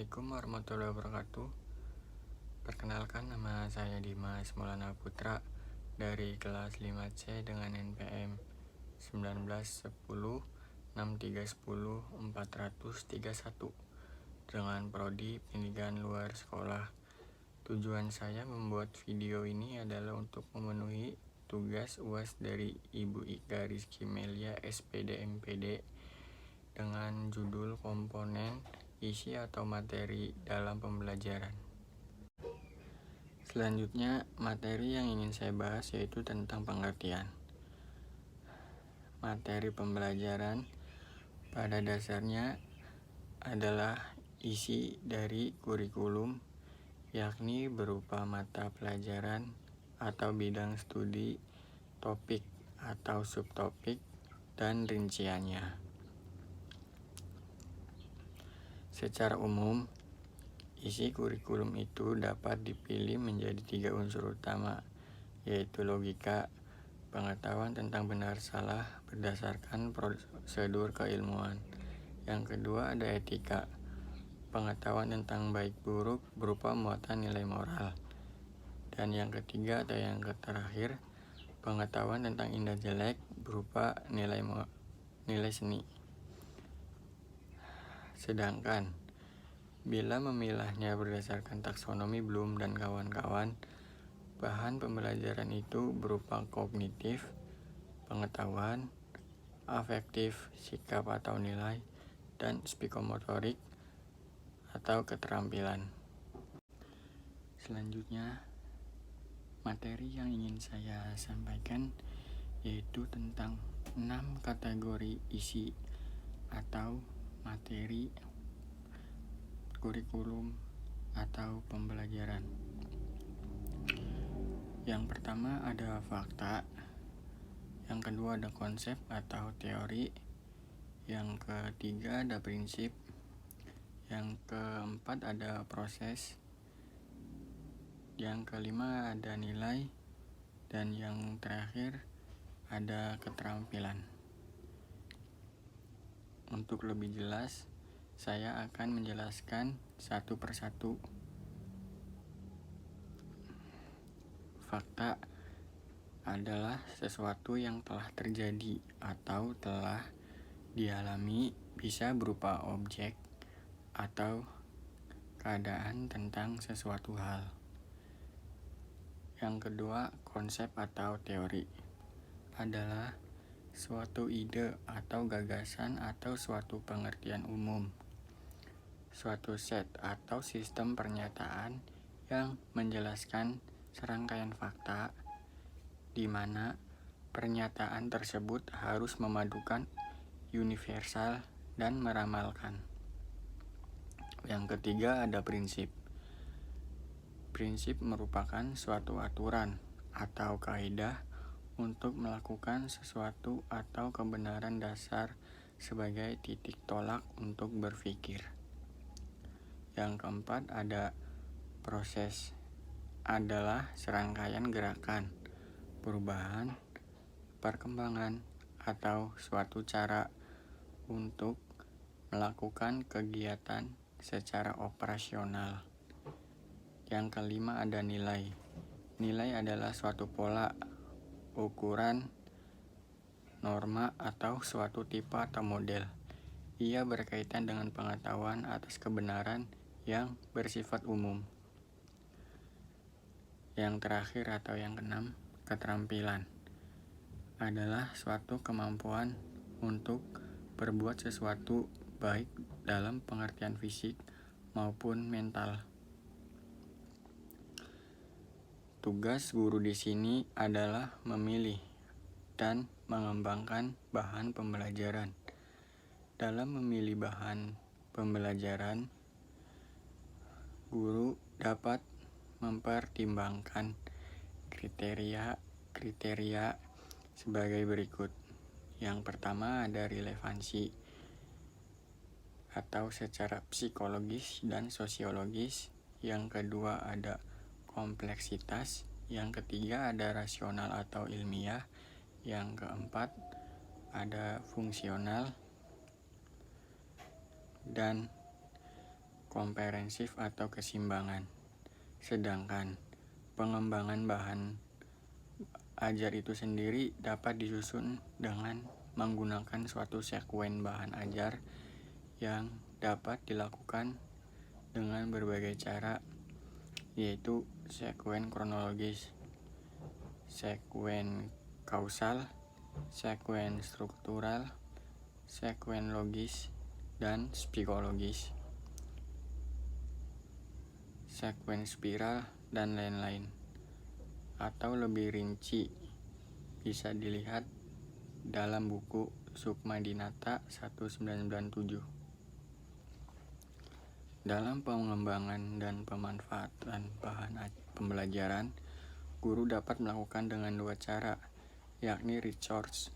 Assalamualaikum warahmatullahi wabarakatuh. Perkenalkan, nama saya Dimas Maulana Putra dari kelas 5C dengan NPM 1910 6310 431 dengan prodi pendidikan luar sekolah. Tujuan saya membuat video ini adalah untuk memenuhi tugas UAS dari Ibu Ika Rizky Melia SPD MPD dengan judul komponen isi atau materi dalam pembelajaran. Selanjutnya, materi yang ingin saya bahas yaitu tentang pengertian. Materi pembelajaran pada dasarnya adalah isi dari kurikulum, yakni berupa mata pelajaran atau bidang studi, topik atau subtopik, dan rinciannya. Secara umum, isi kurikulum itu dapat dipilih menjadi 3 unsur utama, yaitu logika, pengetahuan tentang benar salah berdasarkan prosedur keilmuan. Yang kedua ada etika, pengetahuan tentang baik buruk berupa muatan nilai moral. Dan yang ketiga atau yang terakhir, pengetahuan tentang indah jelek berupa nilai seni. Sedangkan bila memilahnya berdasarkan taksonomi Bloom dan kawan-kawan, bahan pembelajaran itu berupa kognitif, pengetahuan, afektif, sikap atau nilai, dan psikomotorik atau keterampilan. Selanjutnya, materi yang ingin saya sampaikan yaitu tentang 6 kategori isi atau materi kurikulum atau pembelajaran. Yang pertama ada fakta, yang kedua ada konsep atau teori, yang ketiga ada prinsip, yang keempat ada proses, yang kelima ada nilai, dan yang terakhir ada keterampilan. Untuk lebih jelas, saya akan menjelaskan satu persatu. Fakta adalah sesuatu yang telah terjadi atau telah dialami, bisa berupa objek atau keadaan tentang sesuatu hal. Yang kedua, konsep atau teori adalah suatu ide atau gagasan atau suatu pengertian umum, suatu set atau sistem pernyataan yang menjelaskan serangkaian fakta di mana pernyataan tersebut harus memadukan universal dan meramalkan. Yang ketiga ada prinsip. Prinsip merupakan suatu aturan atau kaidah untuk melakukan sesuatu atau kebenaran dasar sebagai titik tolak untuk berpikir. Yang keempat ada proses, adalah serangkaian gerakan, perubahan, perkembangan, atau suatu cara untuk melakukan kegiatan secara operasional. Yang kelima ada nilai. Nilai adalah suatu pola, ukuran, norma, atau suatu tipe atau model. Ia berkaitan dengan pengetahuan atas kebenaran yang bersifat umum. Yang terakhir atau yang keenam, keterampilan adalah suatu kemampuan untuk berbuat sesuatu baik dalam pengertian fisik maupun mental. Tugas guru di sini adalah memilih dan mengembangkan bahan pembelajaran. Dalam memilih bahan pembelajaran, guru dapat mempertimbangkan kriteria sebagai berikut. Yang pertama ada relevansi atau secara psikologis dan sosiologis. Yang kedua ada kompleksitas. Yang ketiga ada rasional atau ilmiah. Yang keempat ada fungsional. Dan komprehensif atau keseimbangan. Sedangkan pengembangan bahan ajar itu sendiri dapat disusun dengan menggunakan suatu sekuen bahan ajar yang dapat dilakukan dengan berbagai cara, yaitu sekuen kronologis, sekuen kausal, sekuen struktural, sekuen logis, dan psikologis, sekuen spiral, dan lain-lain. Atau lebih rinci bisa dilihat dalam buku Sukma Dinata 1997. Dalam pengembangan dan pemanfaatan bahan pembelajaran, guru dapat melakukan dengan dua cara, yakni research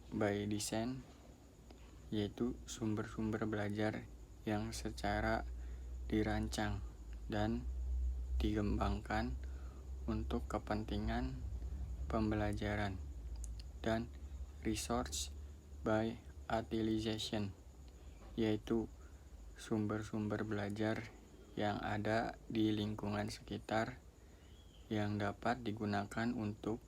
by design, yaitu sumber-sumber belajar yang secara dirancang dan dikembangkan untuk kepentingan pembelajaran, dan research by utilization, yaitu sumber-sumber belajar yang ada di lingkungan sekitar yang dapat digunakan untuk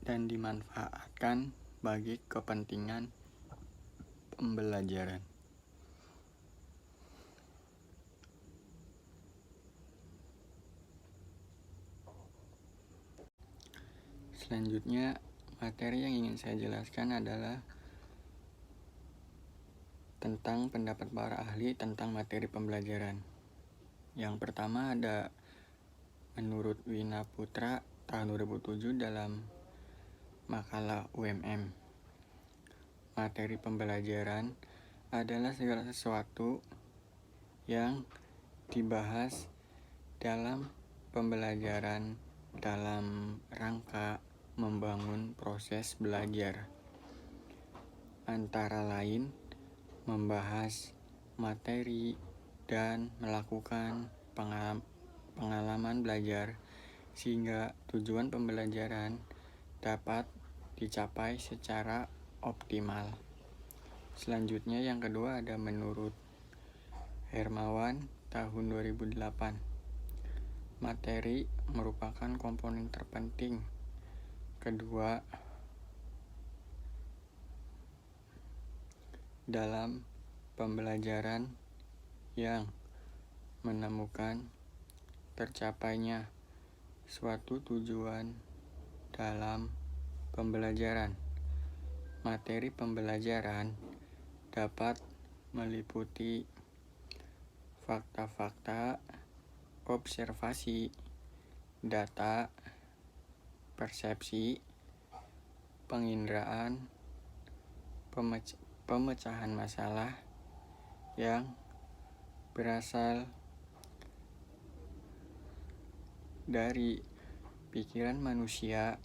dan dimanfaatkan bagi kepentingan pembelajaran. Selanjutnya, materi yang ingin saya jelaskan adalah tentang pendapat para ahli tentang materi pembelajaran. Yang pertama ada menurut Wina Putra tahun 2007 dalam makalah UMM. Materi pembelajaran adalah segala sesuatu yang dibahas dalam pembelajaran dalam rangka membangun proses belajar, antara lain membahas materi dan melakukan pengalaman belajar sehingga tujuan pembelajaran dapat dicapai secara optimal. Selanjutnya yang kedua ada menurut Hermawan tahun 2008. Materi merupakan komponen terpenting kedua dalam pembelajaran yang menemukan tercapainya suatu tujuan dalam pembelajaran. Materi pembelajaran dapat meliputi fakta-fakta, observasi, data, persepsi, penginderaan, pemecahan masalah yang berasal dari pikiran manusia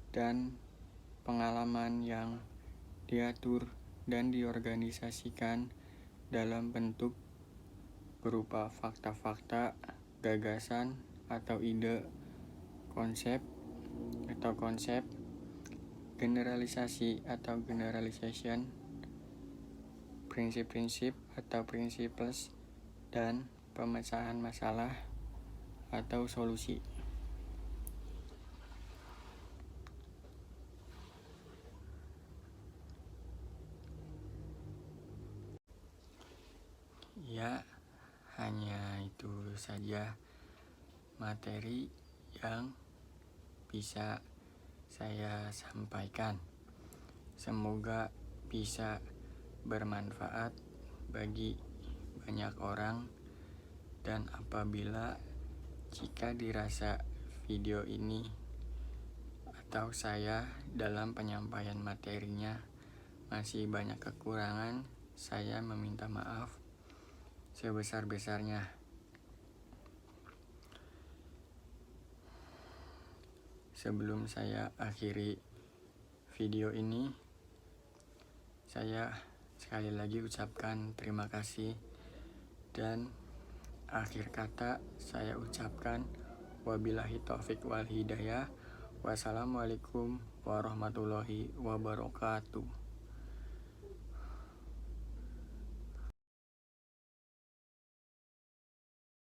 dan pengalaman yang diatur dan diorganisasikan dalam bentuk berupa fakta-fakta, gagasan atau ide, konsep, generalisasi atau generalization, prinsip-prinsip atau principles, dan pemecahan masalah atau solusi. Ya, hanya itu saja materi yang bisa saya sampaikan. Semoga bisa bermanfaat bagi banyak orang, dan apabila jika dirasa video ini atau saya dalam penyampaian materinya masih banyak kekurangan, saya meminta maaf sebesar-besarnya. Sebelum saya akhiri video ini, saya sekali lagi ucapkan terima kasih, dan akhir kata saya ucapkan wabillahi taufik wal hidayah. Wassalamualaikum warahmatullahi wabarakatuh.